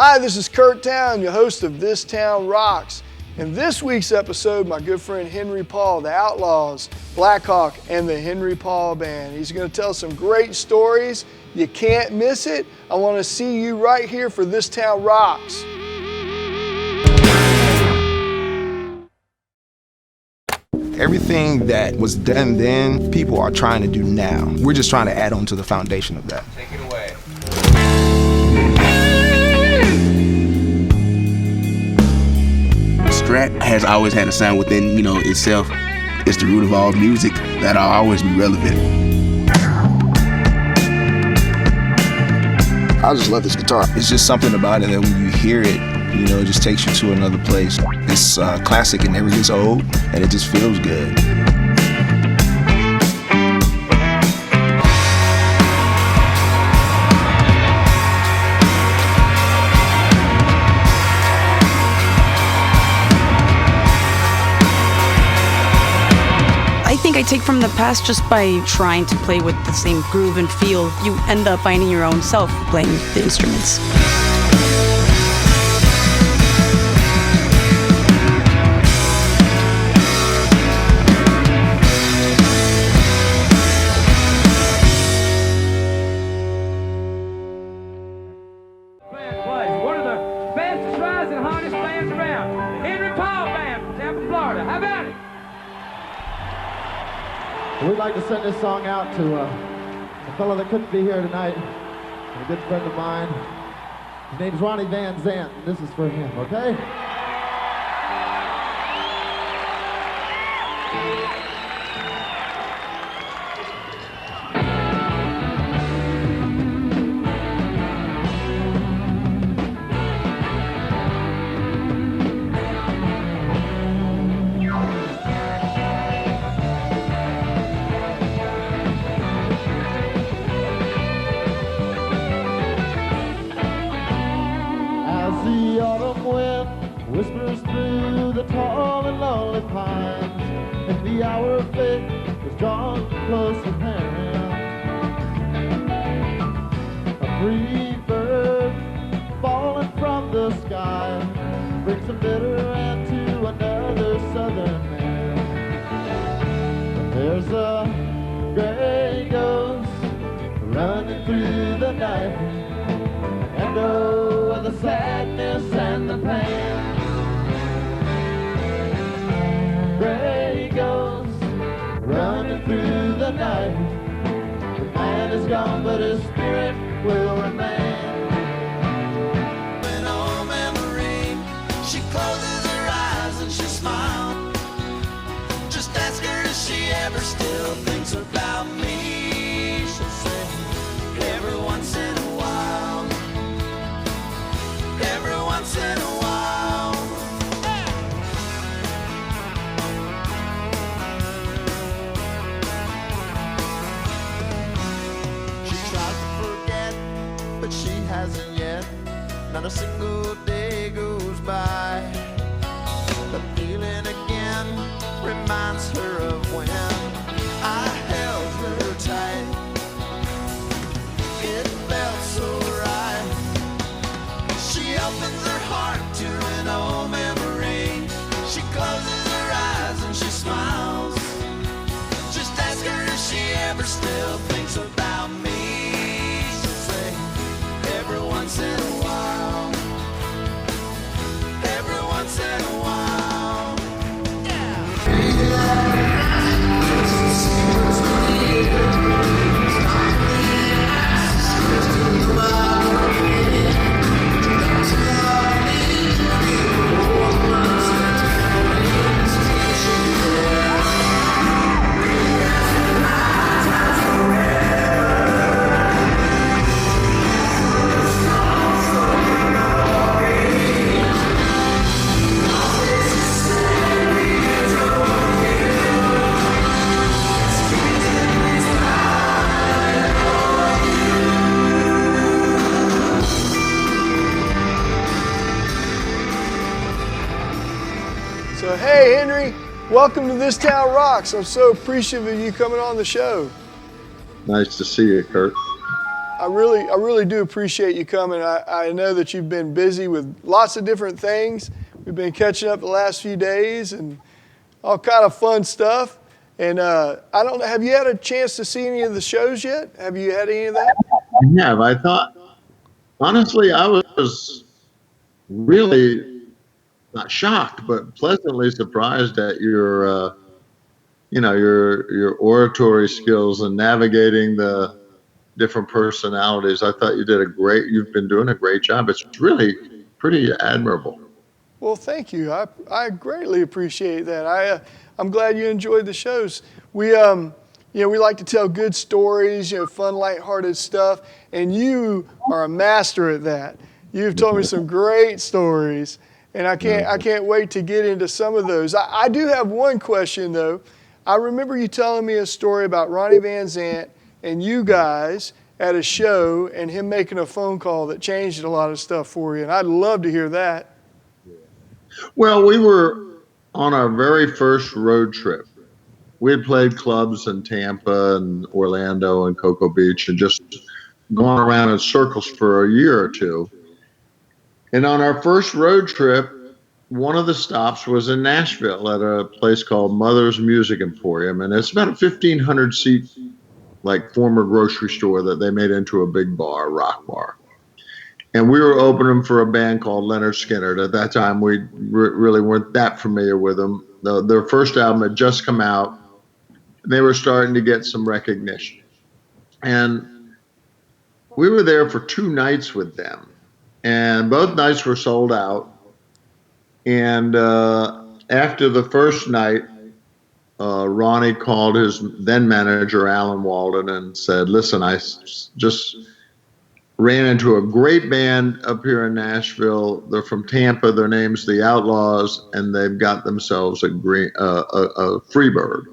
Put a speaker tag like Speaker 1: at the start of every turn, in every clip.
Speaker 1: Hi, this is Curt Towne, your host of This Town Rocks. In this week's episode, my good friend Henry Paul, the Outlaws, Blackhawk, and the Henry Paul Band. He's going to tell some great stories. You can't miss it. I want to see you right here for This Town Rocks.
Speaker 2: Everything that was done then, people are trying to do now. We're just trying to add on to the foundation of that.
Speaker 3: Take it away.
Speaker 4: Strat has always had a sound within, itself. It's the root of all music that'll always be relevant.
Speaker 2: I just love this guitar. It's just something about it that when you hear it, it just takes you to another place. It's classic, it never gets old, and it just feels good.
Speaker 5: I think I take from the past just by trying to play with the same groove and feel. You end up finding your own self playing the instruments.
Speaker 6: One of the best rising hardest bands around. The Henry Paul Band from Tampa, Florida. How about it?
Speaker 7: We'd like to send this song out to a fellow that couldn't be here tonight, a good friend of mine. His name's Ronnie Van Zant, and this is for him, okay? The autumn wind whispers through the tall and lonely pines, and the hour of fate is drawn close at hand. A free bird falling from the sky brings a bitter end to another southern man. There's a gray ghost running through the night, and oh, the sadness and the pain. Gray ghost running through the night. The man is gone, but his spirit will remain.
Speaker 8: When old memory, she closes her eyes and she smiles. Just ask her if she ever still thinks about me. She'll say, every once in a while. Every once in a while. She tries to forget, but she hasn't yet. Not a single day goes by. The feeling again reminds her of when I held her tight. It felt so right. She opens her heart to an old memory. She closes her eyes and she smiles. Just ask her if she ever still thinks about me. She'll say, every once in a while. Every once in a while. Yeah.
Speaker 1: So, hey, Henry, welcome to This Town Rocks. I'm so appreciative of you coming on the show.
Speaker 9: Nice to see you, Curt.
Speaker 1: I really do appreciate you coming. I know that you've been busy with lots of different things. We've been catching up the last few days and all kind of fun stuff. And I don't know, have you had a chance to see any of the shows yet? Have you had any of that?
Speaker 3: Yeah, I thought, honestly, I was really not shocked, but pleasantly surprised at your, your oratory skills and navigating the different personalities. I thought you've been doing a great job. It's really pretty admirable.
Speaker 1: Well, thank you. I greatly appreciate that. I'm glad you enjoyed the shows. We we like to tell good stories, fun, lighthearted stuff, and you are a master at that. You've told me some great stories, and I can't wait to get into some of those. I do have one question though. I remember you telling me a story about Ronnie Van Zant and you guys at a show and him making a phone call that changed a lot of stuff for you, and I'd love to hear that.
Speaker 3: Well, we were on our very first road trip. We had played clubs in Tampa and Orlando and Cocoa Beach and just gone around in circles for a year or two. And on our first road trip, one of the stops was in Nashville at a place called Mother's Music Emporium. And it's about a 1,500 seat, like former grocery store that they made into a big bar, rock bar. And we were opening for a band called Leonard Skinner. At that time, we really weren't that familiar with them. Their first album had just come out. They were starting to get some recognition. And we were there for 2 nights with them. And both nights were sold out. And after the first night, Ronnie called his then manager, Alan Walden, and said, listen, I just ran into a great band up here in Nashville. They're from Tampa. Their name's the Outlaws, and they've got themselves a Freebird.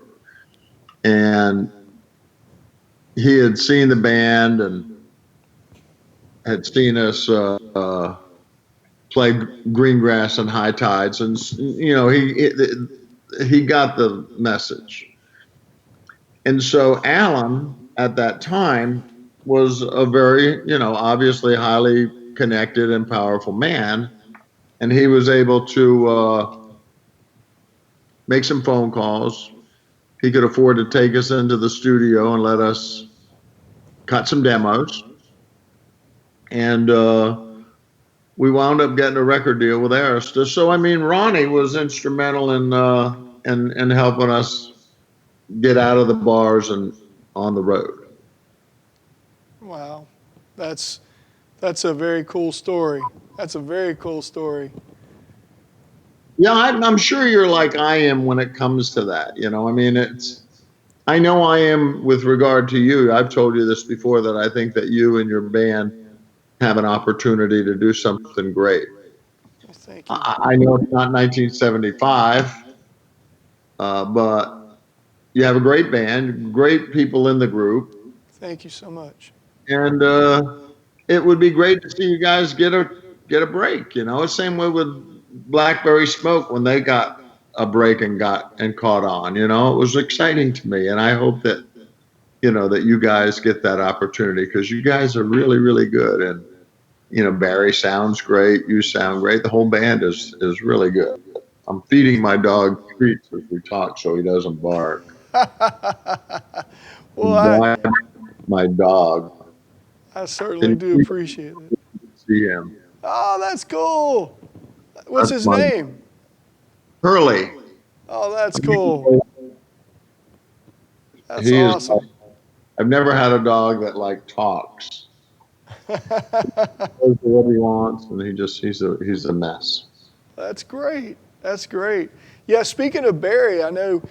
Speaker 3: And he had seen the band and had seen us play Greengrass and High Tides, and he got the message. And so Alan, at that time, was a very, obviously highly connected and powerful man. And he was able to make some phone calls. He could afford to take us into the studio and let us cut some demos. And we wound up getting a record deal with Arista. So, Ronnie was instrumental in helping us get out of the bars and on the road.
Speaker 1: Wow, that's a very cool story. That's a very cool story.
Speaker 3: Yeah, I'm sure you're like I am when it comes to that. I know I am with regard to you. I've told you this before, that I think that you and your band have an opportunity to do something great.
Speaker 1: Well, thank you.
Speaker 3: I know it's not 1975, but you have a great band, great people in the group.
Speaker 1: Thank you so much.
Speaker 3: And it would be great to see you guys get a break. Same way with Blackberry Smoke when they got a break and caught on. It was exciting to me, and I hope that that you guys get that opportunity, because you guys are really, really good. And Barry sounds great, you sound great. The whole band is really good. I'm feeding my dog treats as we talk so he doesn't bark.
Speaker 1: Well,
Speaker 3: my dog.
Speaker 1: I certainly do appreciate it.
Speaker 3: See him.
Speaker 1: Oh, that's cool. What's his name?
Speaker 3: Hurley.
Speaker 1: Oh, that's cool. That's awesome.
Speaker 3: I've never had a dog that talks. He knows what he wants, and he's a mess.
Speaker 1: That's great. That's great. Yeah, speaking of Barry, I know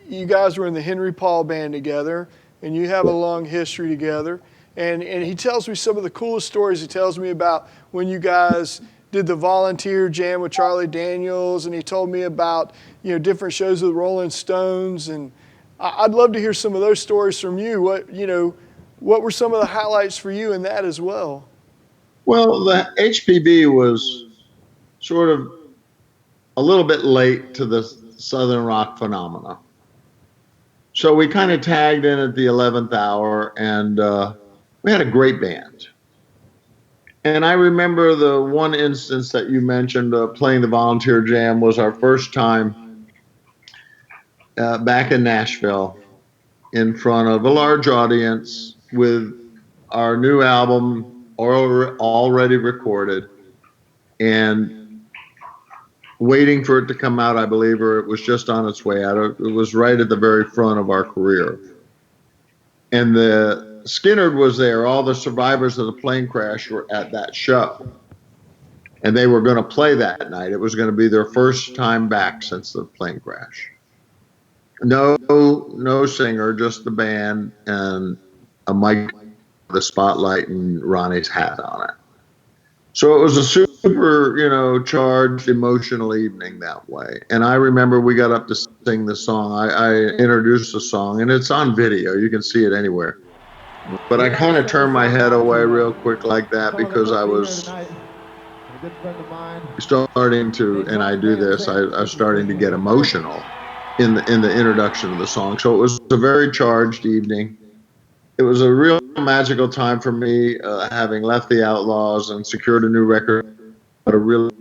Speaker 1: you guys were in the Henry Paul band together, and you have a long history together. And he tells me some of the coolest stories. He tells me about when you guys did the volunteer jam with Charlie Daniels, and he told me about different shows with Rolling Stones. And I'd love to hear some of those stories from you. What were some of the highlights for you in that as well?
Speaker 3: Well, the HPB was sort of a little bit late to the Southern rock phenomena. So we kind of tagged in at the 11th hour, and we had a great band. And I remember the one instance that you mentioned, playing the volunteer jam, was our first time back in Nashville in front of a large audience with our new album already recorded and waiting for it to come out, I believe, or it was just on its way out. It was right at the very front of our career. And the Skinnerd was there. All the survivors of the plane crash were at that show. And they were going to play that night. It was going to be their first time back since the plane crash. No singer, just the band and a mic, the spotlight, and Ronnie's hat on it. So it was a super, charged, emotional evening that way. And I remember we got up to sing the song. I introduced the song, and it's on video. You can see it anywhere. But I kind of turned my head away real quick like that because I was starting to, and I do this, I was starting to get emotional in the introduction of the song. So it was a very charged evening. It was a real magical time for me, having left the Outlaws and secured a new record, a real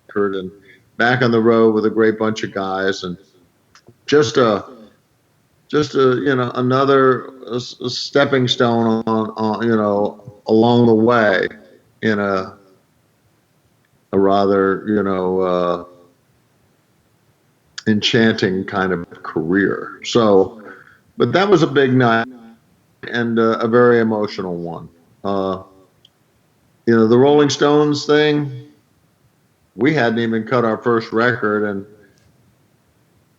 Speaker 3: record, and back on the road with a great bunch of guys, and just another stepping stone on along the way in a rather enchanting kind of career. So, but that was a big night. And a very emotional one. The Rolling Stones thing, we hadn't even cut our first record, and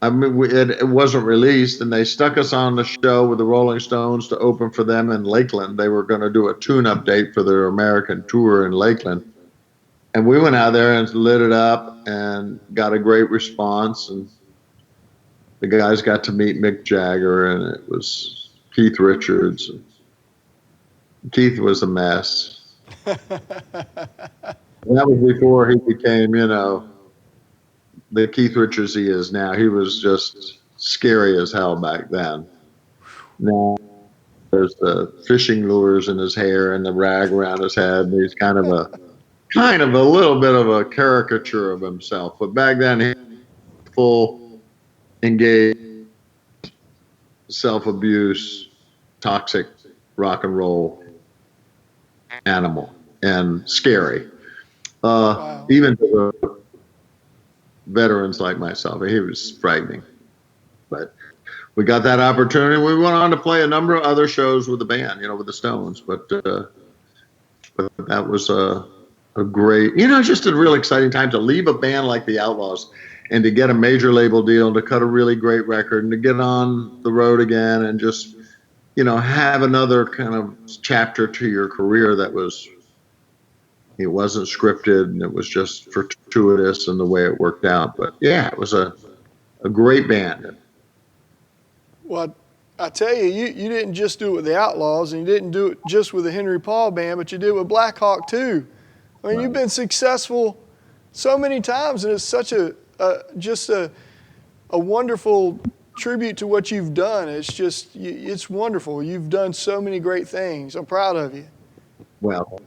Speaker 3: I mean, it wasn't released, and they stuck us on the show with the Rolling Stones to open for them in Lakeland. They were going to do a tune-up date for their American tour in Lakeland. And we went out there and lit it up and got a great response, and the guys got to meet Mick Jagger, and it was Keith Richards. Keith was a mess. That was before he became, the Keith Richards he is now. He was just scary as hell back then. Now there's the fishing lures in his hair and the rag around his head. And he's kind of a little bit of a caricature of himself. But back then he was full engaged, self-abuse, toxic rock and roll animal, and scary. Wow. Even to the veterans like myself, he was frightening. But we got that opportunity. We went on to play a number of other shows with the band, with the Stones. But that was a great, just a real exciting time to leave a band like the Outlaws and to get a major label deal, and to cut a really great record, and to get on the road again, and just, have another kind of chapter to your career that it wasn't scripted, and it was just fortuitous in the way it worked out. But yeah, it was a great band.
Speaker 1: Well, I tell you, you didn't just do it with the Outlaws, and you didn't do it just with the Henry Paul band, but you did it with Blackhawk too. I mean, Right. You've been successful so many times, and it's such just a wonderful tribute to what you've done. It's wonderful. You've done so many great things. I'm proud of you.
Speaker 3: Well,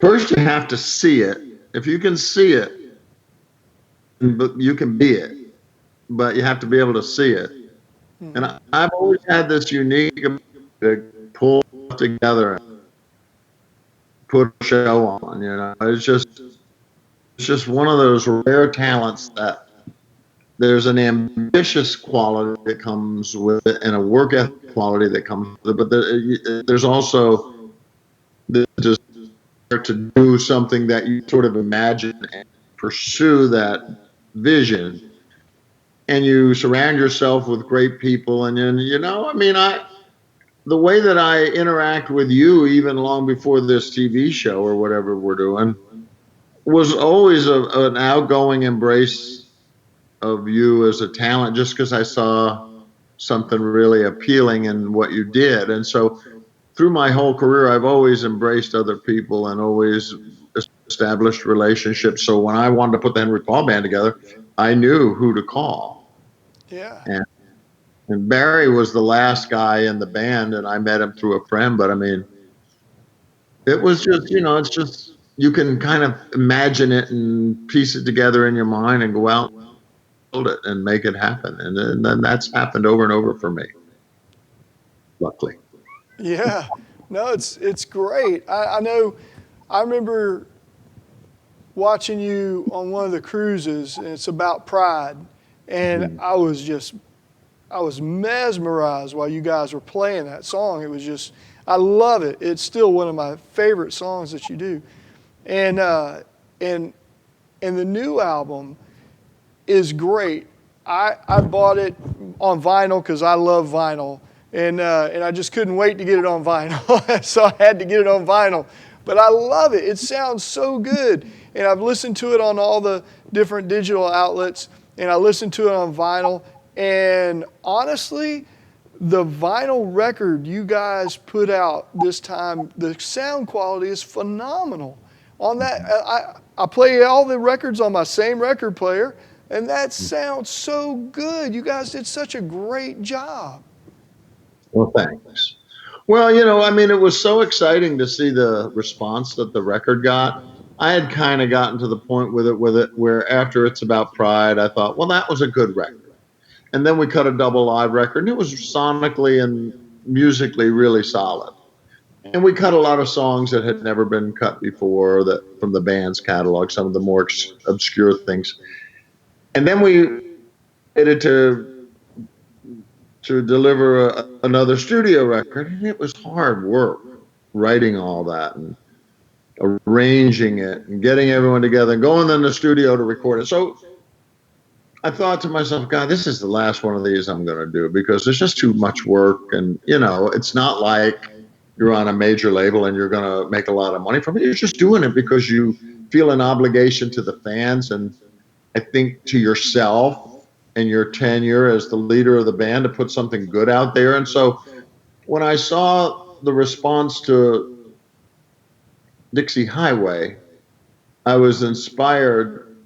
Speaker 3: first you have to see it. If you can see it, you can be it, but you have to be able to see it. And I've always had this unique ability to pull together and put a show on, It's just one of those rare talents that there's an ambitious quality that comes with it and a work ethic quality that comes with it, but there's also the desire to do something that you sort of imagine and pursue that vision, and you surround yourself with great people, and then, the way that I interact with you, even long before this TV show or whatever we're doing, was always an outgoing embrace of you as a talent, just because I saw something really appealing in what you did. And so through my whole career, I've always embraced other people and always established relationships. So when I wanted to put the Henry Paul band together, I knew who to call.
Speaker 1: Yeah.
Speaker 3: And Barry was the last guy in the band, and I met him through a friend. But I mean, it was just, it's just, you can kind of imagine it and piece it together in your mind and go out and build it and make it happen. And then that's happened over and over for me, luckily.
Speaker 1: Yeah, no, it's great. I know. I remember watching you on one of the cruises, and it's about pride, and I was mesmerized while you guys were playing that song. It was just, I love it. It's still one of my favorite songs that you do, and the new album is great. I bought it on vinyl because I love vinyl. And I just couldn't wait to get it on vinyl. So I had to get it on vinyl. But I love it. It sounds so good. And I've listened to it on all the different digital outlets. And I listened to it on vinyl. And honestly, the vinyl record you guys put out this time, the sound quality is phenomenal. On that, I play all the records on my same record player. And that sounds so good. You guys did such a great job.
Speaker 3: Well, thanks. Well, I mean, it was so exciting to see the response that the record got. I had kind of gotten to the point with it where after It's About Pride, I thought, well, that was a good record. And then we cut a double live record, and it was sonically and musically really solid. And we cut a lot of songs that had never been cut before that from the band's catalog, some of the more obscure things. And then we did it to deliver another studio record, and it was hard work writing all that and arranging it and getting everyone together and going in the studio to record it. So I thought to myself, God, this is the last one of these I'm going to do because there's just too much work. And, it's not like you're on a major label and you're going to make a lot of money from it. You're just doing it because you feel an obligation to the fans and I think to yourself and your tenure as the leader of the band to put something good out there. And so when I saw the response to Dixie Highway, I was inspired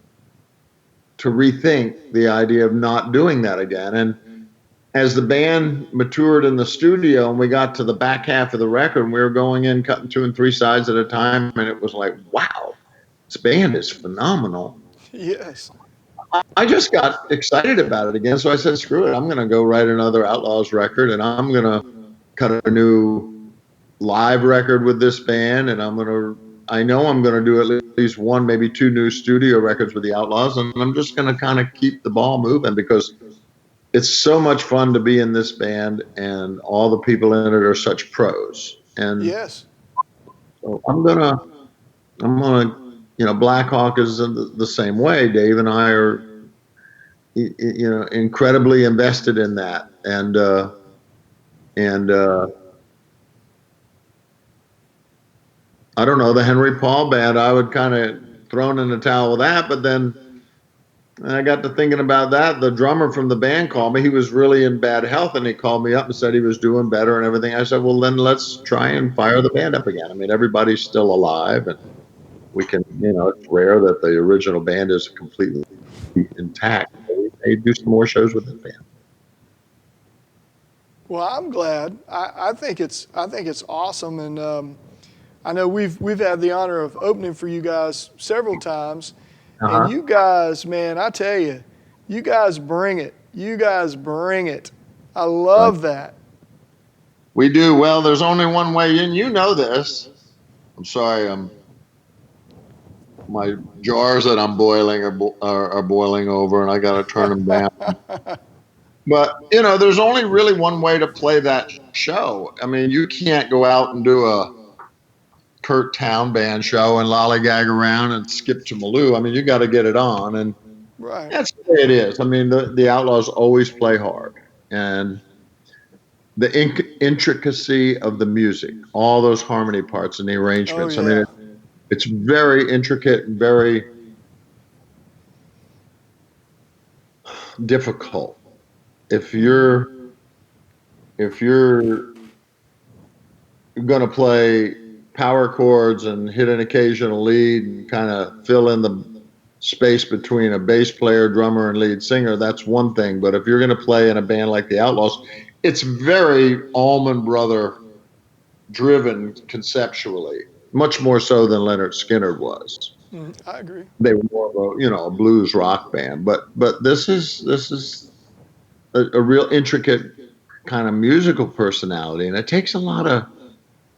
Speaker 3: to rethink the idea of not doing that again. And as the band matured in the studio and we got to the back half of the record, and we were going in, cutting 2 and 3 sides at a time, and it was like, wow, this band is phenomenal.
Speaker 1: Yes.
Speaker 3: I just got excited about it again. So I said, screw it. I'm going to go write another Outlaws record, and I'm going to cut a new live record with this band. And I know I'm going to do at least 1, maybe 2 new studio records with the Outlaws. And I'm just going to kind of keep the ball moving because it's so much fun to be in this band, and all the people in it are such pros. And
Speaker 1: yes,
Speaker 3: so I'm going to, Blackhawk is the same way. Dave and I are, incredibly invested in that. And I don't know, the Henry Paul band, I would kind of thrown in the towel with that. But then I got to thinking about that. The drummer from the band called me. He was really in bad health, and he called me up and said he was doing better and everything. I said, well, then let's try and fire the band up again. I mean, everybody's still alive, and we can, it's rare that the original band is completely intact. They do some more shows with the band.
Speaker 1: Well, I'm glad. I think it's awesome, and I know we've had the honor of opening for you guys several times, and you guys, man, I tell you, you guys bring it. You guys bring it. I love that.
Speaker 3: We do. Well, there's only one way in. You know this. I'm sorry. My jars that I'm boiling are boiling over, and I got to turn them down. But, there's only really one way to play that show. I mean, you can't go out and do a Curt Towne band show and lollygag around and skip to Malou. I mean, you got to get it on, and
Speaker 1: right.
Speaker 3: That's the way it is. I mean, the Outlaws always play hard, and the intricacy of the music, all those harmony parts and the arrangements.
Speaker 1: Oh, yeah.
Speaker 3: I mean, it's very intricate and very difficult. If you're going to play power chords and hit an occasional lead and kind of fill in the space between a bass player, drummer, and lead singer, that's one thing. But if you're going to play in a band like the Outlaws, it's very Allman Brother driven conceptually, much more so than Leonard Skinner was.
Speaker 1: I agree.
Speaker 3: They were more of a, a blues rock band. But this is a real intricate kind of musical personality, and it takes a lot of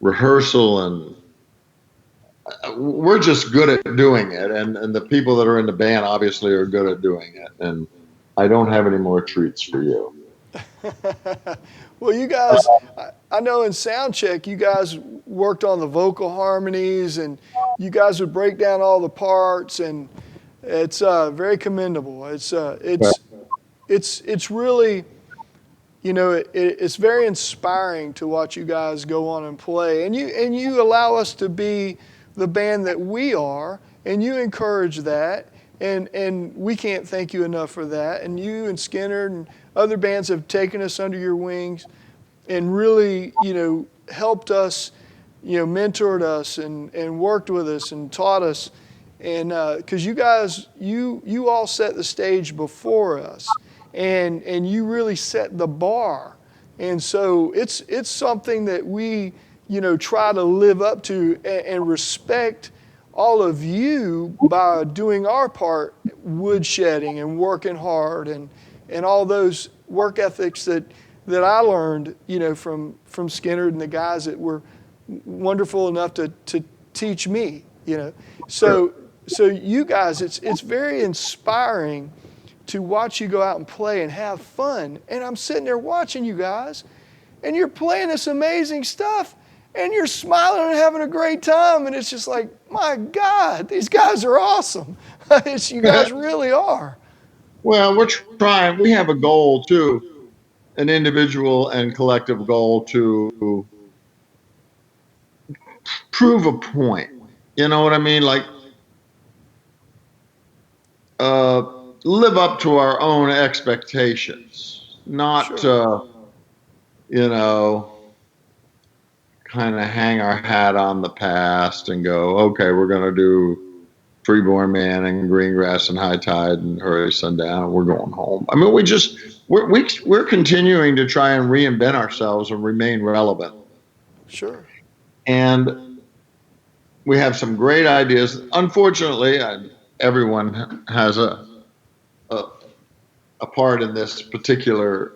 Speaker 3: rehearsal, and we're just good at doing it, and the people that are in the band obviously are good at doing it, and I don't have any more treats for you.
Speaker 1: Well, you guys, I know in sound check you guys worked on the vocal harmonies, and you guys would break down all the parts, and it's very commendable. It's really, it's very inspiring to watch you guys go on and play, and you allow us to be the band that we are, and you encourage that, and we can't thank you enough for that. And you and Skinner and other bands have taken us under your wings and really, helped us, mentored us and worked with us and taught us. And because you guys, you all set the stage before us, and you really set the bar. And so it's something that we, try to live up to and respect all of you by doing our part, woodshedding and working hard and all those work ethics that I learned, from Skinner and the guys that were wonderful enough to teach me, So you guys, it's very inspiring to watch you go out and play and have fun. And I'm sitting there watching you guys, and you're playing this amazing stuff, and you're smiling and having a great time. And it's just like, my God, these guys are awesome. You guys really are.
Speaker 3: Well, we're trying. We have a goal too, an individual and collective goal to prove a point. You know what I mean? Like, live up to our own expectations, not,
Speaker 1: Sure.
Speaker 3: kind of hang our hat on the past and go, okay, we're going to do Freeborn Man and Greengrass and High Tide and Hurry Sundown. We're going home. I mean, we're continuing to try and reinvent ourselves and remain relevant.
Speaker 1: Sure.
Speaker 3: And we have some great ideas. Unfortunately, everyone has a part in this particular,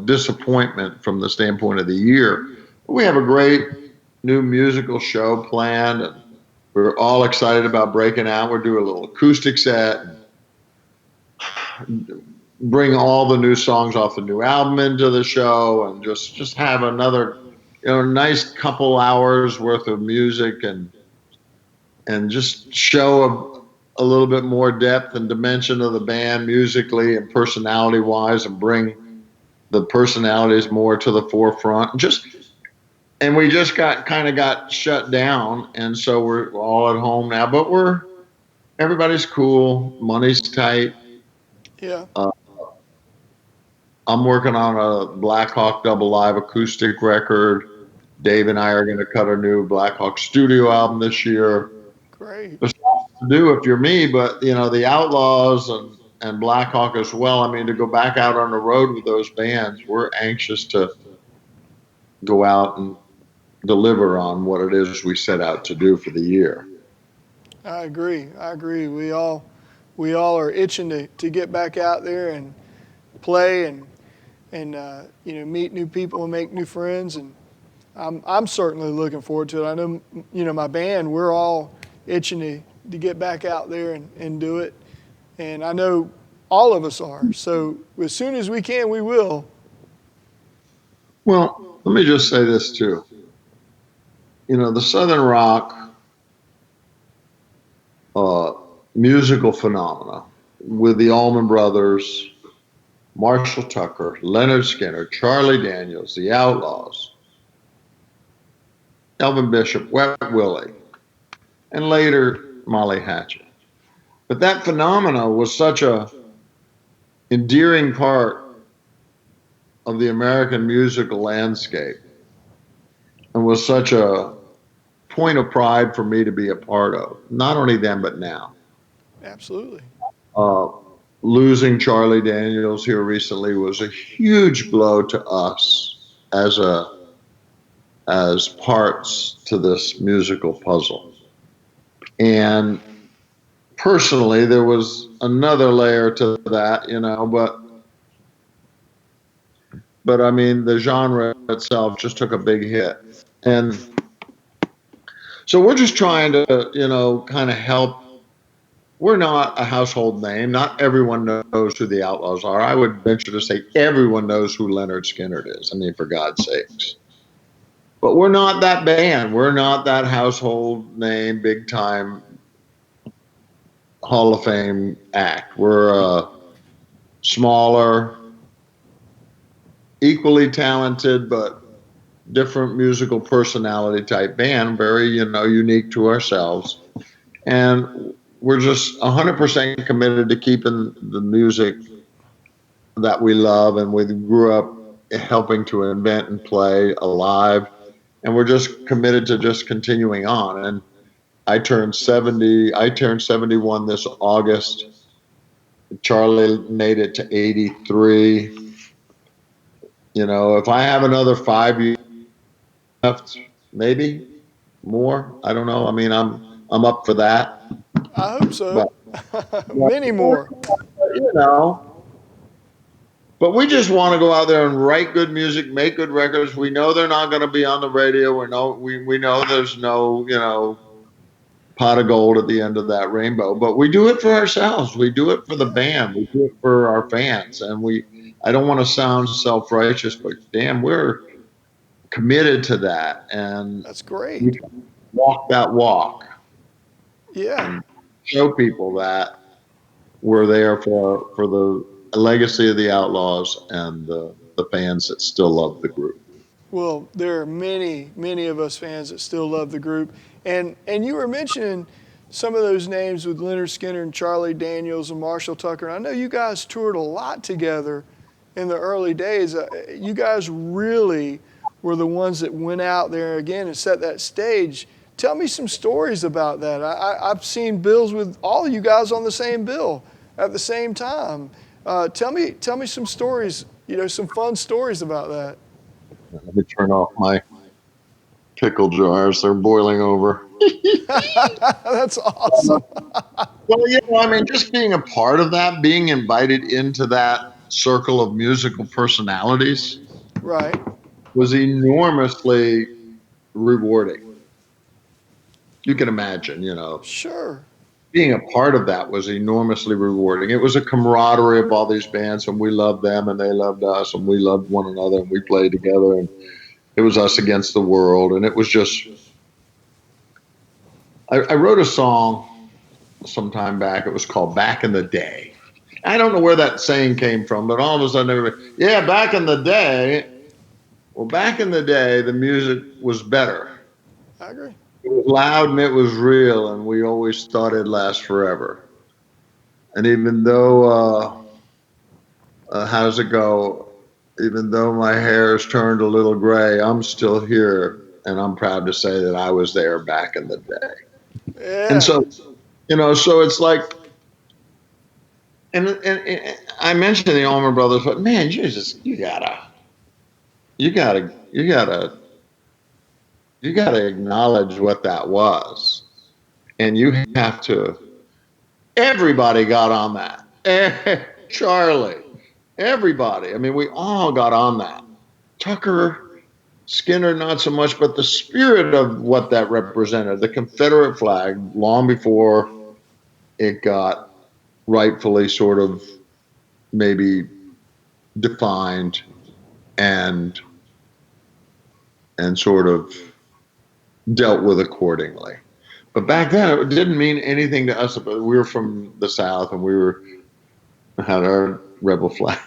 Speaker 3: disappointment from the standpoint of the year. We have a great new musical show planned, and we're all excited about breaking out. We're doing a little acoustic set, bring all the new songs off the new album into the show, and just have another, nice couple hours worth of music, and just show a little bit more depth and dimension of the band musically and personality wise, and bring the personalities more to the forefront. And we just got shut down, and so we're all at home now. But everybody's cool. Money's tight.
Speaker 1: Yeah.
Speaker 3: I'm working on a Blackhawk double live acoustic record. Dave and I are going to cut a new Blackhawk studio album this year.
Speaker 1: Great.
Speaker 3: There's lots to do if you're me, but the Outlaws and Blackhawk as well. I mean, to go back out on the road with those bands, we're anxious to go out and deliver on what it is we set out to do for the year.
Speaker 1: I agree. We all are itching to get back out there and play and meet new people and make new friends, and I'm certainly looking forward to it. I know my band, we're all itching to get back out there and do it, and I know all of us are. So as soon as we can, we will.
Speaker 3: Well, let me just say this too. The Southern rock musical phenomena with the Allman Brothers, Marshall Tucker, Leonard Skinner, Charlie Daniels, the Outlaws, Elvin Bishop, Wet Willie, and later Molly Hatchet. But that phenomena was such a endearing part of the American musical landscape, and was such a point of pride for me to be a part of. Not only then, but now.
Speaker 1: Absolutely.
Speaker 3: Losing Charlie Daniels here recently was a huge blow to us as parts to this musical puzzle. And personally, there was another layer to that, but I mean, the genre itself just took a big hit. And so we're just trying to, kind of help. We're not a household name. Not everyone knows who the Outlaws are. I would venture to say everyone knows who Leonard Skinner is. I mean, for God's sakes. But we're not that band. We're not that household name, big time Hall of Fame act. We're a smaller, equally talented, but different musical personality type band, very, unique to ourselves. And we're just 100% committed to keeping the music that we love and we grew up helping to invent and play alive. And we're just committed to just continuing on. And I turned 71 this August. Charlie made it to 83. If I have another 5 years left, maybe more. I don't know. I mean, I'm up for that.
Speaker 1: I hope so.
Speaker 3: But,
Speaker 1: Many more.
Speaker 3: But we just want to go out there and write good music, make good records. We know they're not going to be on the radio. We know there's no, pot of gold at the end of that rainbow. But we do it for ourselves. We do it for the band. We do it for our fans. And I don't want to sound self-righteous, but damn, we're committed to that. And
Speaker 1: that's great.
Speaker 3: We walk that walk.
Speaker 1: Yeah.
Speaker 3: And show people that we're there for the legacy of the Outlaws and the fans that still love the group.
Speaker 1: Well, there are many, many of us fans that still love the group. And you were mentioning some of those names with Leonard Skinner and Charlie Daniels and Marshall Tucker. And I know you guys toured a lot together in the early days. You guys really were the ones that went out there again and set that stage. Tell me some stories about that. I've seen bills with all of you guys on the same bill at the same time. Tell me some stories, some fun stories about that.
Speaker 3: Let me turn off my pickle jars. They're boiling over.
Speaker 1: That's awesome.
Speaker 3: Well, I mean, just being a part of that, being invited into that circle of musical personalities,
Speaker 1: right,
Speaker 3: was enormously rewarding. You can imagine,
Speaker 1: Sure.
Speaker 3: Being a part of that was enormously rewarding. It was a camaraderie of all these bands, and we loved them, and they loved us, and we loved one another, and we played together, and it was us against the world, and it was just. I wrote a song some time back. It was called "Back in the Day." I don't know where that saying came from, but all of a sudden, everybody, yeah, back in the day. Well, back in the day, the music was better.
Speaker 1: I agree.
Speaker 3: It was loud and it was real, and we always thought it'd last forever. And even though, how does it go? Even though my hair has turned a little gray, I'm still here, and I'm proud to say that I was there back in the day.
Speaker 1: Yeah.
Speaker 3: And so, so it's like, and I mentioned the Allman Brothers, but man, you gotta acknowledge what that was. And you have to, everybody got on that. Charlie, everybody. I mean, we all got on that. Tucker, Skinner, not so much, but the spirit of what that represented, the Confederate flag, long before it got rightfully sort of maybe defined and sort of dealt with accordingly. But back then, it didn't mean anything to us. We were from the South, and we had our rebel flag.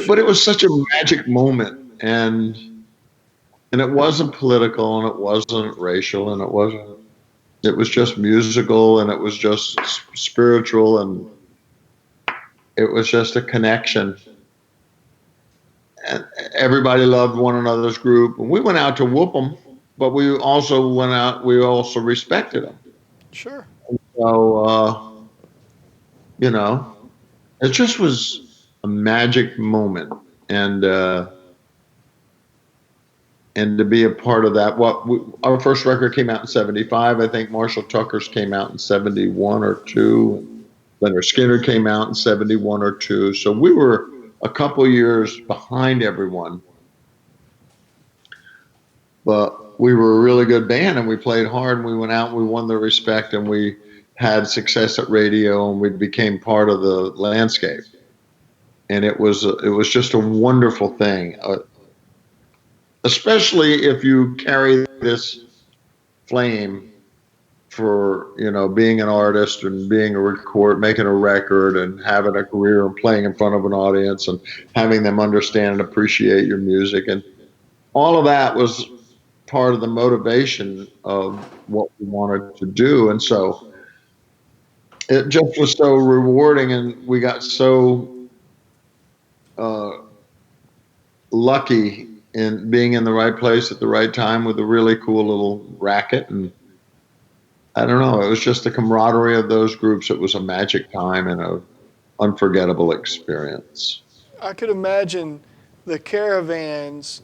Speaker 3: But it was such a magic moment, and it wasn't political, and it wasn't racial, and it was just musical, and it was just spiritual, and it was just a connection. And everybody loved one another's group, and we went out to whoop them. but we also went out. We also respected them.
Speaker 1: Sure.
Speaker 3: So it just was a magic moment, and to be a part of that. Our first record came out in '75. I think Marshall Tucker's came out in '71 or '2. Leonard Skinner came out in '71 or '2. So we were a couple years behind everyone. But we were a really good band, and we played hard, and we went out and we won their respect, and we had success at radio, and we became part of the landscape. And it was just a wonderful thing, especially if you carry this flame for being an artist and being making a record and having a career and playing in front of an audience and having them understand and appreciate your music, and all of that was part of the motivation of what we wanted to do. And so it just was so rewarding, and we got so lucky in being in the right place at the right time with a really cool little racket. And I don't know, it was just the camaraderie of those groups. It was a magic time and an unforgettable experience.
Speaker 1: I could imagine the caravans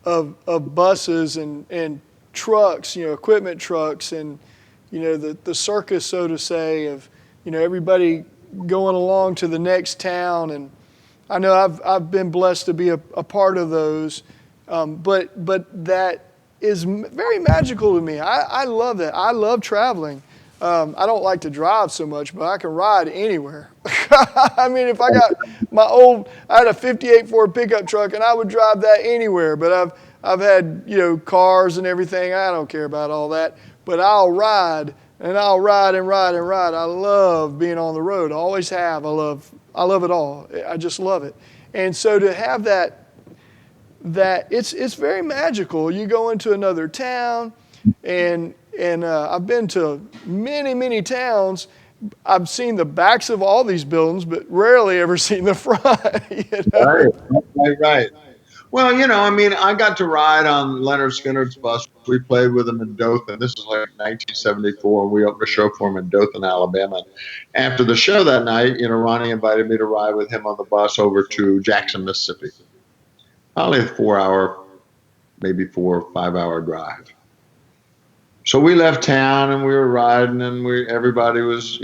Speaker 1: of buses and trucks, equipment trucks, and the circus, so to say, of everybody going along to the next town. And I know I've been blessed to be a part of those, but that is very magical to me. I love that. I love traveling. I don't like to drive so much, but I can ride anywhere. I mean, if I got I had a '58 Ford pickup truck, and I would drive that anywhere. But I've had cars and everything. I don't care about all that. But I'll ride, and I'll ride and ride and ride. I love being on the road. I always have. I love it all. I just love it. And so to have that it's very magical. You go into another town, and I've been to many towns. I've seen the backs of all these buildings, but rarely ever seen the front.
Speaker 3: Right. Well, I got to ride on Leonard Skinner's bus. We played with him in Dothan. This is like 1974. We opened a show for him in Dothan, Alabama. After the show that night, Ronnie invited me to ride with him on the bus over to Jackson, Mississippi. Probably a 4-hour, maybe 4 or 5 hour drive. So we left town and we were riding, and everybody was,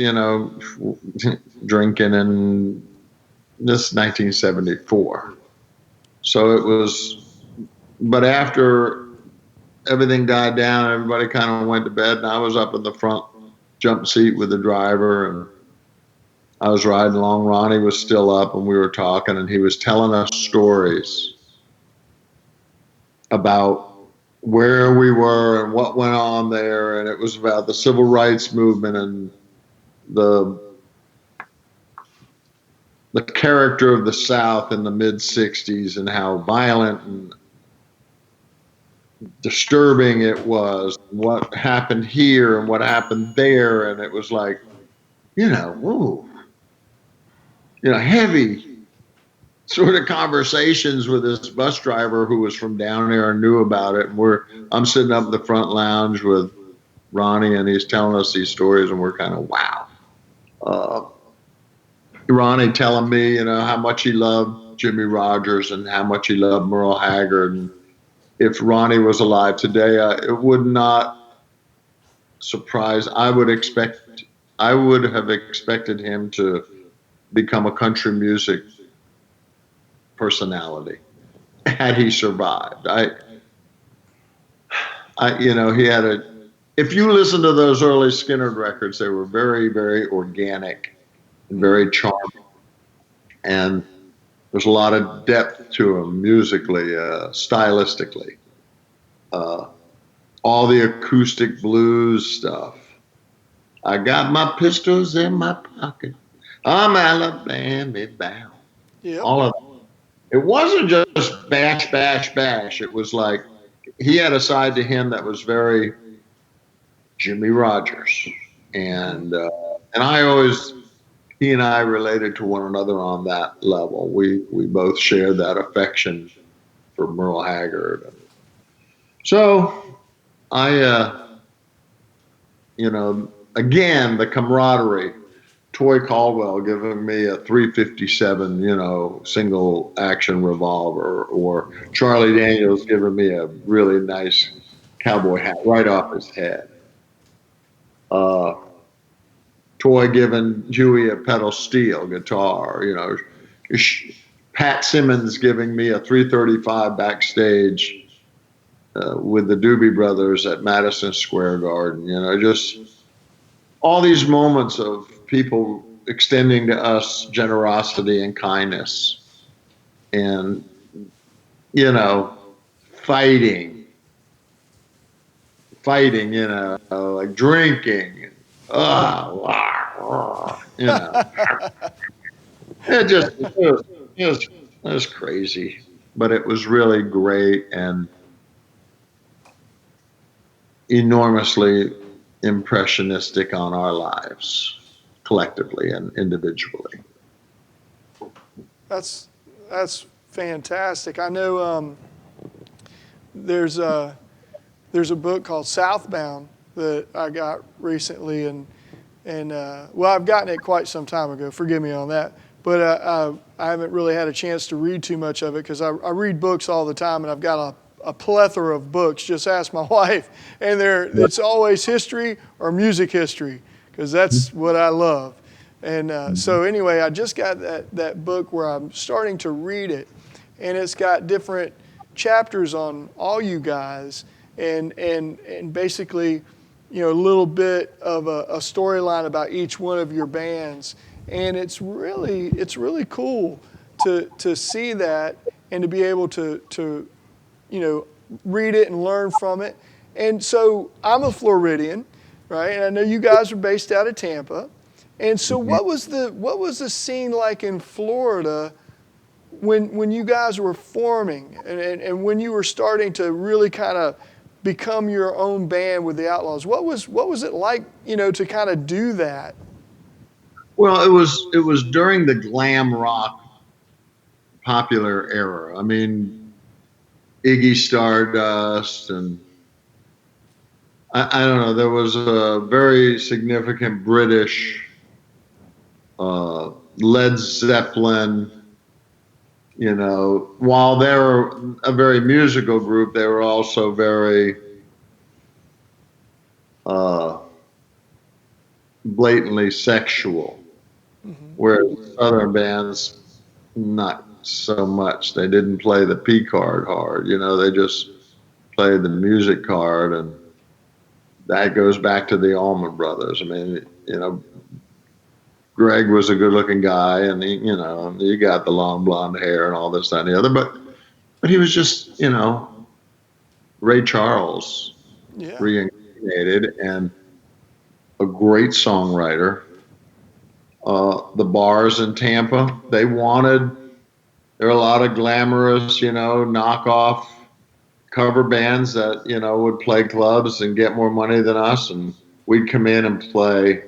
Speaker 3: drinking, and this is 1974. So it was, but after everything died down, everybody kind of went to bed, and I was up in the front jump seat with the driver, and I was riding along. Ronnie was still up, and we were talking, and he was telling us stories about where we were and what went on there, and it was about the civil rights movement and the character of the South in the mid-'60s and how violent and disturbing it was, what happened here and what happened there. And it was like, heavy sort of conversations with this bus driver who was from down there and knew about it. And I'm sitting up in the front lounge with Ronnie, and he's telling us these stories, and we're kind of, wow. Ronnie telling me, how much he loved Jimmy Rogers and how much he loved Merle Haggard. And if Ronnie was alive today, it would not surprise. I would have expected him to become a country music personality had he survived. He had if you listen to those early Skinner records, they were very, very organic and very charming, and there's a lot of depth to them musically, stylistically. All the acoustic blues stuff. I got my pistols in my pocket. I'm Alabama bound.
Speaker 1: Yep.
Speaker 3: All of them. It wasn't just bash, bash, bash. It was like he had a side to him that was very Jimmy Rogers, and he and I related to one another on that level. We both shared that affection for Merle Haggard. So Again, the camaraderie. Toy Caldwell giving me a 357, single action revolver, or Charlie Daniels giving me a really nice cowboy hat right off his head. Toy giving Huey a pedal steel guitar, Pat Simmons giving me a 335 backstage with the Doobie Brothers at Madison Square Garden, just all these moments of people extending to us generosity and kindness and, fighting, like drinking. It was crazy, but it was really great and enormously impressionistic on our lives collectively and individually.
Speaker 1: That's fantastic. I know there's a book called Southbound that I got recently, and I've gotten it quite some time ago. Forgive me on that, but I haven't really had a chance to read too much of it because I read books all the time, and I've got a plethora of books. Just ask my wife, and it's always history or music history because that's what I love. And so anyway, I just got that book where I'm starting to read it, and it's got different chapters on all you guys, and basically, a little bit of a storyline about each one of your bands, and it's really cool to see that and to be able to read it and learn from it. And so I'm a Floridian, right? And I know you guys are based out of Tampa. And so what was the scene like in Florida when you guys were forming and when you were starting to really kind of become your own band with the Outlaws? What was it like, to kind of do that?
Speaker 3: Well, it was during the glam rock popular era. I mean, Iggy Stardust and I don't know. There was a very significant British Led Zeppelin. While they were a very musical group, they were also very blatantly sexual. Whereas Southern bands, not so much. They didn't play the P card hard. They just played the music card, and that goes back to the Allman Brothers. I mean, Greg was a good-looking guy, and he got the long blonde hair and all this, that, and the other. But he was just, Ray Charles reincarnated and a great songwriter. The bars in Tampa, there are a lot of glamorous, knockoff cover bands that, would play clubs and get more money than us. And we'd come in and play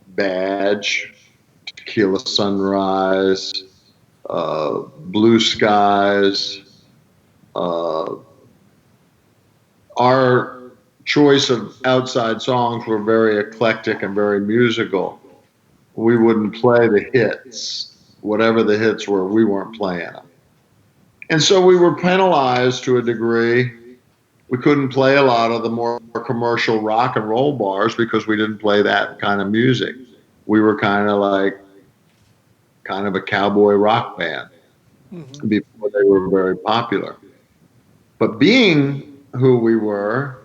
Speaker 3: Badge, Tequila Sunrise, Blue Skies. Our choice of outside songs were very eclectic and very musical. We wouldn't play the hits. Whatever the hits were, we weren't playing them. And so we were penalized to a degree. We couldn't play a lot of the more commercial rock and roll bars because we didn't play that kind of music. We were kind of a cowboy rock band before they were very popular. But being who we were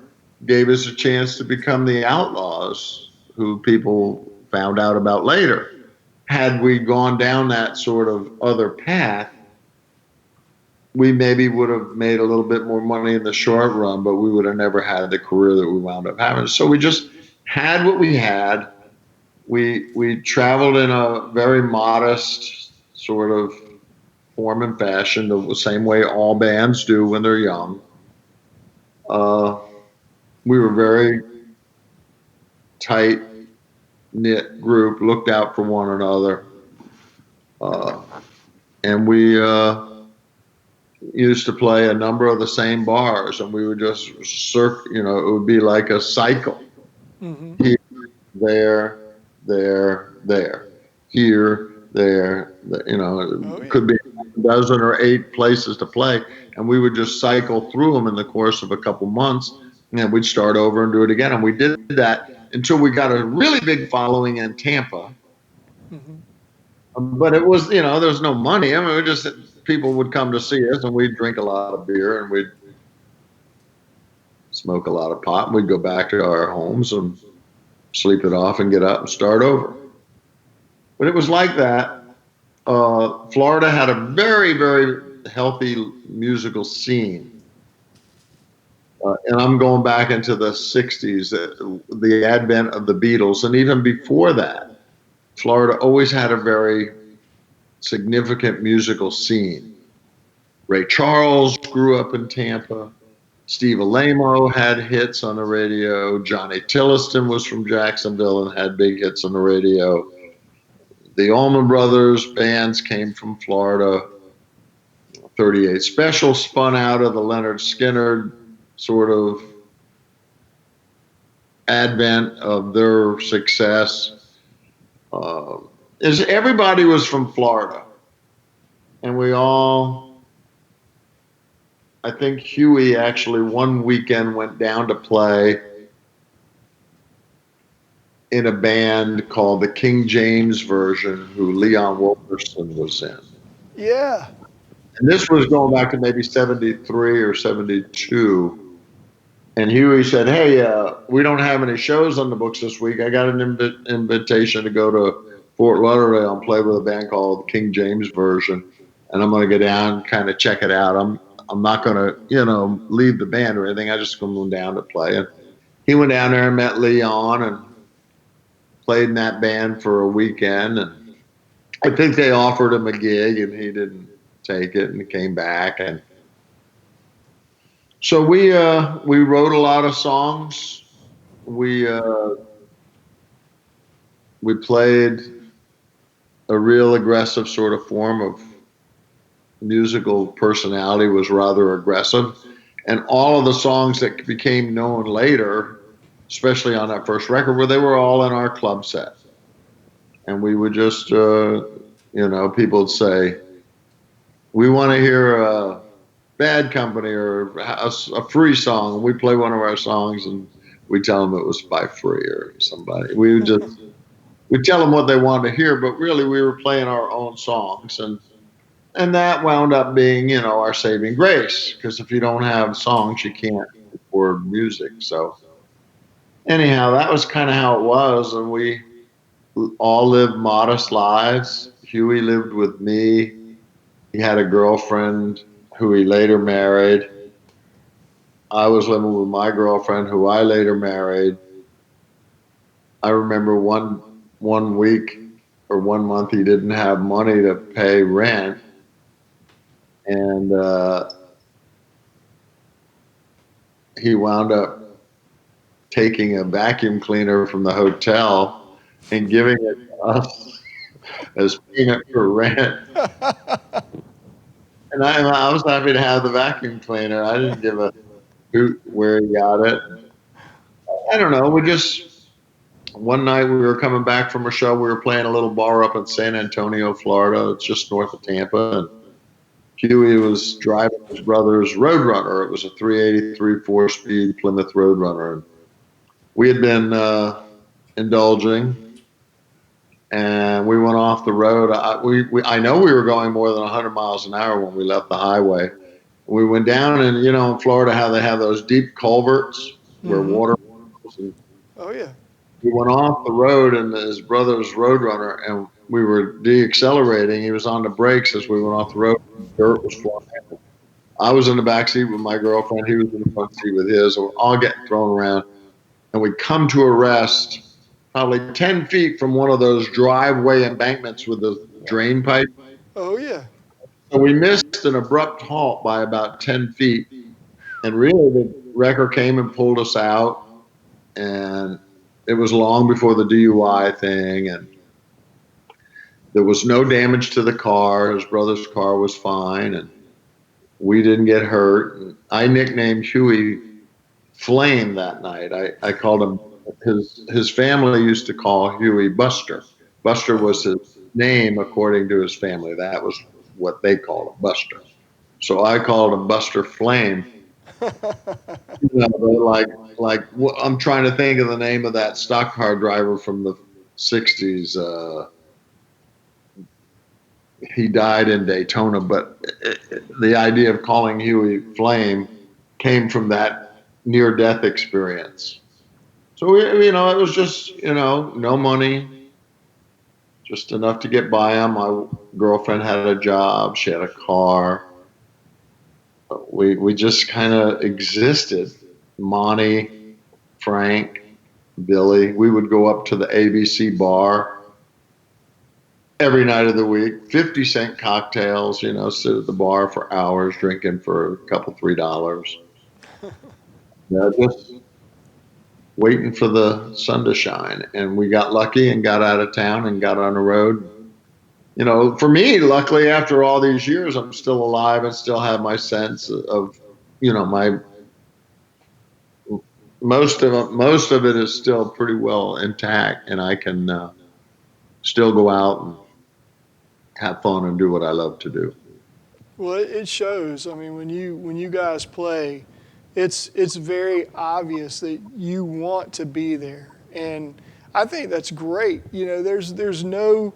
Speaker 3: gave us a chance to become the Outlaws, who people found out about later. Had we gone down that sort of other path, we maybe would have made a little bit more money in the short run, but we would have never had the career that we wound up having. So we just had what we had. We traveled in a very modest sort of form and fashion, the same way all bands do when they're young. We were very tight-knit group, looked out for one another. And we used to play a number of the same bars, and we would just it would be like a cycle. Here, there, there. Here, there, it could be a dozen or 8 places to play, and we would just cycle through them in the course of a couple months, and then we'd start over and do it again. And we did that until we got a really big following in Tampa. But it was, there's no money. I mean, people would come to see us, and we'd drink a lot of beer, and we'd smoke a lot of pot, and we'd go back to our homes and sleep it off and get up and start over. But it was like that. Florida had a very, very healthy musical scene. And I'm going back into the 60s, the advent of the Beatles. And even before that, Florida always had a very significant musical scene. Ray Charles grew up in Tampa. Steve Alamo had hits on the radio. Johnny Tilliston was from Jacksonville and had big hits on the radio. The Allman Brothers bands came from Florida. 38 Special spun out of the Leonard Skinner sort of advent of their success. Everybody was from Florida. And I think Huey actually one weekend went down to play in a band called the King James Version, who Leon Wilkerson was in.
Speaker 1: Yeah.
Speaker 3: And this was going back to maybe 73 or 72. And Huey said, hey, we don't have any shows on the books this week. I got an invitation to go to Fort Lauderdale and play with a band called King James Version. And I'm going to go down and kind of check it out. I'm not going to, leave the band or anything. I just going down to play. And he went down there and met Leon and played in that band for a weekend. And I think they offered him a gig and he didn't take it, and he came back. And so we wrote a lot of songs. We played a real aggressive sort of form of musical personality, was rather aggressive. And all of the songs that became known later, especially on that first record, they were all in our club set. And we would just, people would say, we want to hear Bad Company or a Free song. And we play one of our songs and we tell them it was by Free or somebody. We'd tell them what they wanted to hear, but really we were playing our own songs. And that wound up being, our saving grace, because if you don't have songs, you can't record music. So anyhow, that was kind of how it was. And we all lived modest lives. Huey lived with me. He had a girlfriend who he later married. I was living with my girlfriend who I later married. I remember one week or 1 month he didn't have money to pay rent. And he wound up taking a vacuum cleaner from the hotel and giving it to us as payment for rent. And I was happy to have the vacuum cleaner. I didn't give a hoot where he got it. I don't know. One night we were coming back from a show. We were playing a little bar up in San Antonio, Florida. It's just north of Tampa. And Huey was driving his brother's Roadrunner. It was a 383 4-speed Plymouth Roadrunner. And we had been indulging. And we went off the road. I know we were going more than 100 miles an hour when we left the highway. We went down, and in Florida, how they have those deep culverts where water goes. And
Speaker 1: oh yeah.
Speaker 3: We went off the road in his brother's Roadrunner, and we were deaccelerating. He was on the brakes as we went off the road. Dirt was flying. I was in the back seat with my girlfriend. He was in the front seat with his. So we're all getting thrown around, and we come to a rest probably 10 feet from one of those driveway embankments with the drain pipe.
Speaker 1: Oh, yeah.
Speaker 3: So we missed an abrupt halt by about 10 feet. And really, the wrecker came and pulled us out. And it was long before the DUI thing. And there was no damage to the car. His brother's car was fine. And we didn't get hurt. And I nicknamed Huey Flame that night. I called him, his family used to call Huey Buster. Buster was his name according to his family. That was what they called him, Buster. So I called him Buster Flame. I'm trying to think of the name of that stock car driver from the 60s. He died in Daytona, but the idea of calling Huey Flame came from that near-death experience. So it was just, no money, just enough to get by on. My girlfriend had a job, she had a car. We just kind of existed. Monty, Frank, Billy. We would go up to the ABC bar every night of the week, 50-cent cocktails, sit at the bar for hours, drinking for a couple, $3. Just waiting for the sun to shine. And we got lucky and got out of town and got on the road. For me, luckily, after all these years, I'm still alive and still have my sense of, my most of it is still pretty well intact, and I can still go out and have fun and do what I love to do.
Speaker 1: Well, it shows. I mean, when you guys play, it's very obvious that you want to be there, and I think that's great. There's no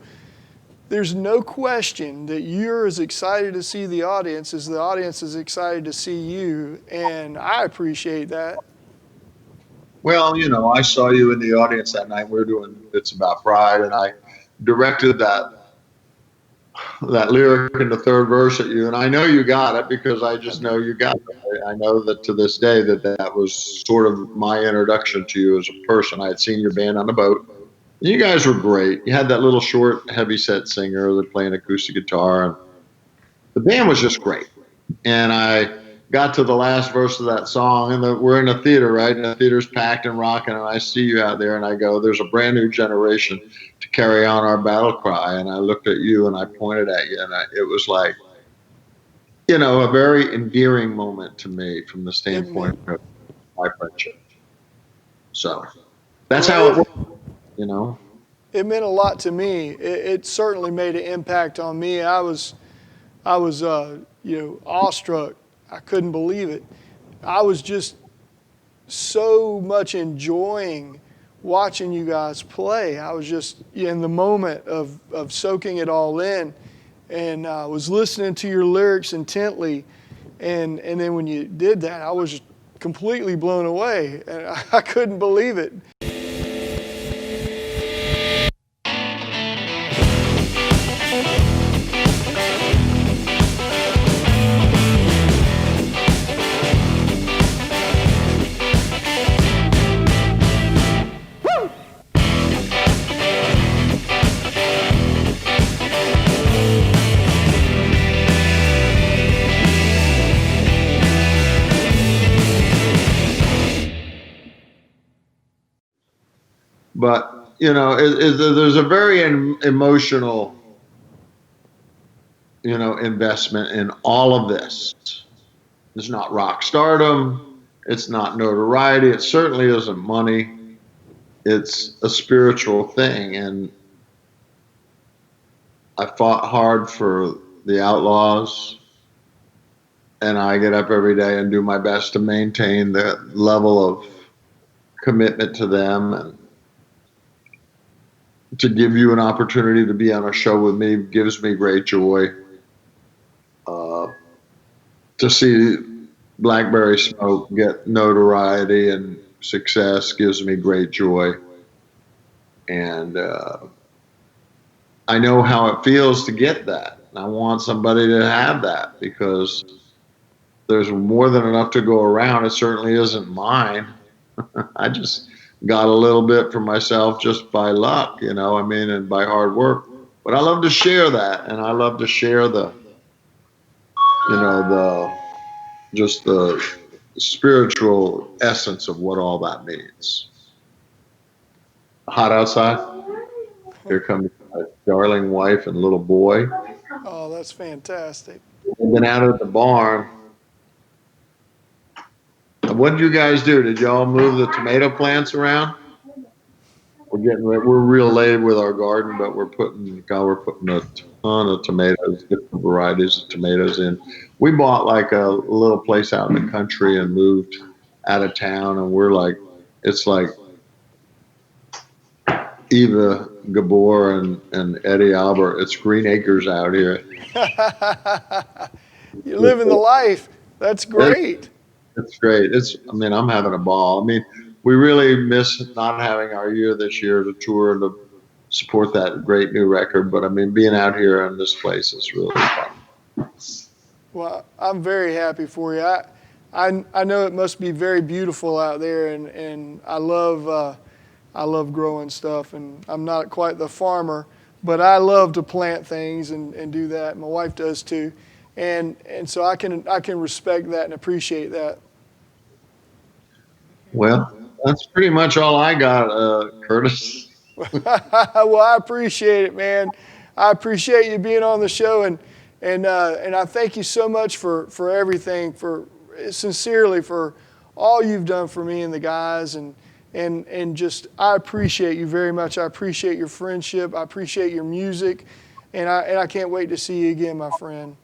Speaker 1: question that you're as excited to see the audience as the audience is excited to see you, and I appreciate that.
Speaker 3: Well, I saw you in the audience that night. We were doing It's About Pride, and I directed that lyric in the third verse at you, and I know you got it because I just know you got it. I know that to this day that was sort of my introduction to you as a person. I had seen your band on the boat. You guys were great. You had that little short, heavy-set singer that played acoustic guitar, and the band was just great. And I got to the last verse of that song, and we're in a theater, right? And the theater's packed and rocking, and I see you out there, and I go, there's a brand new generation to carry on our battle cry. And I looked at you, and I pointed at you, and it was like, a very endearing moment to me from the standpoint of my friendship. So that's how it works.
Speaker 1: It meant a lot to me. It certainly made an impact on me. I was awestruck. I couldn't believe it. I was just so much enjoying watching you guys play. I was just in the moment of soaking it all in, and I was listening to your lyrics intently, and then when you did that, I was completely blown away, and I couldn't believe it.
Speaker 3: But, there's a very emotional, investment in all of this. It's not rock stardom. It's not notoriety. It certainly isn't money. It's a spiritual thing. And I fought hard for the Outlaws, and I get up every day and do my best to maintain the level of commitment to them, and to give you an opportunity to be on a show with me gives me great joy. To see Blackberry Smoke get notoriety and success gives me great joy. And I know how it feels to get that. I want somebody to have that because there's more than enough to go around. It certainly isn't mine. I just got a little bit for myself just by luck, and by hard work. But I love to share that, and I love to share the spiritual essence of what all that means. Hot outside? Here comes my darling wife and little boy.
Speaker 1: Oh, that's fantastic.
Speaker 3: been out at the barn. What did you guys do? Did y'all move the tomato plants around? We're real late with our garden, but we're putting a ton of tomatoes, different varieties of tomatoes in. We bought like a little place out in the country and moved out of town, and it's like Eva Gabor and Eddie Albert. It's green acres out here.
Speaker 1: You're living the life. That's great.
Speaker 3: It's great. I'm having a ball. We really miss not having our year this year to tour and to support that great new record. But being out here in this place is really fun.
Speaker 1: Well, I'm very happy for you. I know it must be very beautiful out there, and I love growing stuff. And I'm not quite the farmer, but I love to plant things and do that. My wife does too, and so I can respect that and appreciate that.
Speaker 3: Well, that's pretty much all I got, Curtis.
Speaker 1: Well, I appreciate it, man. I appreciate you being on the show, and I thank you so much for everything, sincerely for all you've done for me and the guys, and just I appreciate you very much. I appreciate your friendship. I appreciate your music, and I can't wait to see you again, my friend.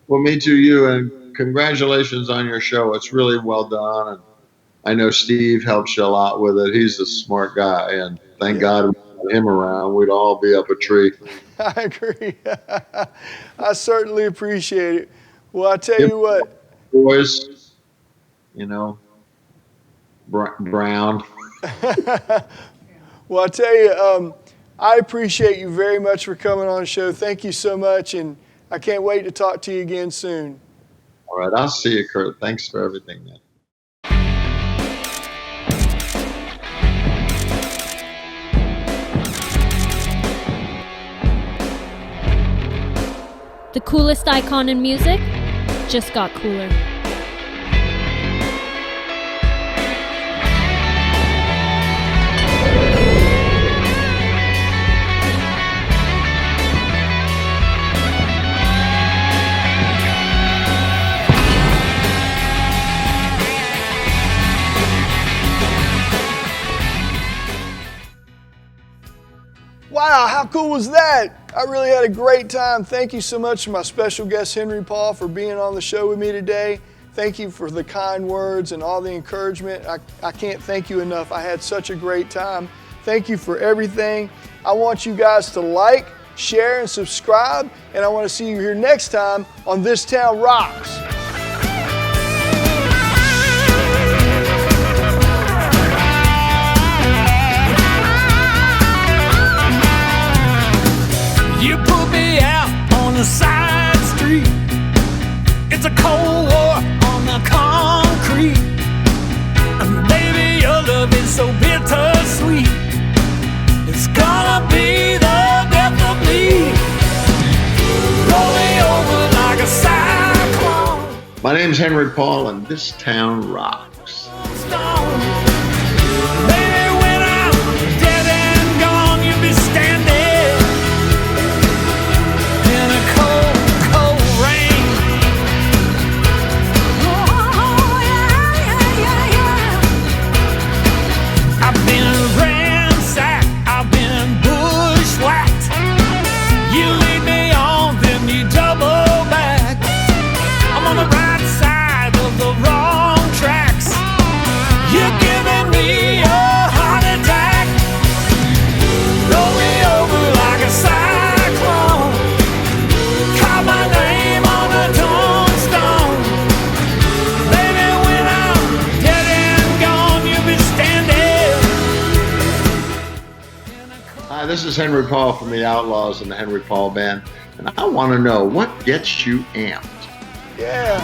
Speaker 3: Well, me too, you, and congratulations on your show. It's really well done, and I know Steve helps you a lot with it. He's a smart guy, and thank God we had him around. We'd all be up a tree.
Speaker 1: I agree. I certainly appreciate it. Well, I tell you what.
Speaker 3: Boys, Brown.
Speaker 1: Well, I tell you, I appreciate you very much for coming on the show. Thank you so much, and I can't wait to talk to you again soon.
Speaker 3: All right, I'll see you, Curt. Thanks for everything, man.
Speaker 9: The coolest icon in music just got cooler.
Speaker 1: Wow, how cool was that? I really had a great time. Thank you so much to my special guest, Henry Paul, for being on the show with me today. Thank you for the kind words and all the encouragement. I can't thank you enough. I had such a great time. Thank you for everything. I want you guys to like, share, and subscribe, and I want to see you here next time on This Town Rocks.
Speaker 8: You put me out on the side street. It's a cold war on the concrete. And baby, your love is so bittersweet. It's gonna be the death of me. Roll me over like a cyclone.
Speaker 3: My name's Henry Paul, and This Town Rocks.
Speaker 8: Baby, when I'm dead and gone, you'll be standing in a cold, cold rain. Oh, yeah. I've been ransacked, I've been bushwhacked. You lead me on, then you double back. I'm on the right side of the wrong tracks. You're giving me a heart attack. Roll me over like a cyclone. Call my name on a tombstone. Baby, when I'm dead and gone, you'll be standing.
Speaker 3: Hi, this is Henry Paul from the Outlaws and the Henry Paul Band, and I want to know what gets you amped.
Speaker 1: Yeah.